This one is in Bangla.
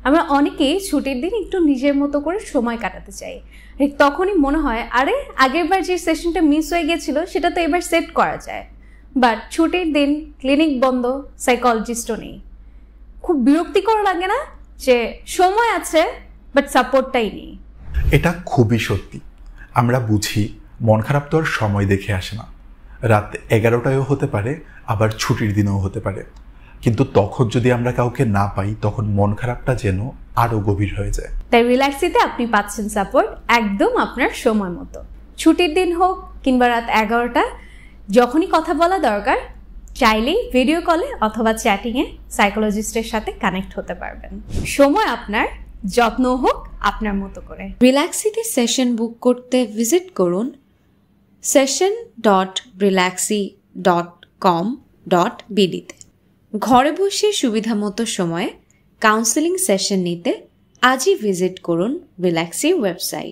আমরা অনেকেই ছুটির দিন একটু নিজের মতো করে সময় কাটাতে চাই। ঠিক তখনই মনে হয় আরে আগেরবার যে সেশনটা মিস হয়ে গেছিল সেটা তো এবার সেট করা যায়। বাট ছুটির দিন ক্লিনিক বন্ধ, সাইকোলজিস্টও নেই। খুব বিরক্তিকর লাগে না যে সময় আছে বাট সাপোর্টটাই নেই? এটা খুবই সত্যি। আমরা বুঝি মন খারাপ তো আর সময় দেখে আসে না, রাত 11টায়ও হতে পারে, আবার ছুটির দিনেও হতে পারে। কিন্তু তখন যদি আমরা কাউকে না পাই তখন মন খারাপটা যেন আরো গভীর হয়ে যায়। তাই রিল্যাক্সিতে আপনি পাচ্ছেন সাপোর্ট একদম আপনার সময় মতো। ছুটির দিন হোক কিংবা রাত 11টা, যখনই কথা বলা দরকার চাইলেই ভিডিও কলে অথবা চ্যাটিংয়ে সাইকোলজিস্টের সাথে কানেক্ট হতে পারবেন। সময় আপনার, যত্ন হোক আপনার মতো করে। রিল্যাক্সিতে সেশন বুক করতে ভিজিট করুন session.relaxy.com.bd তে। ঘরে বসে সুবিধা মতো সময়ে কাউন্সেলিং সেশন নিতে আজই ভিজিট করুন রিল্যাক্সি ওয়েবসাইট।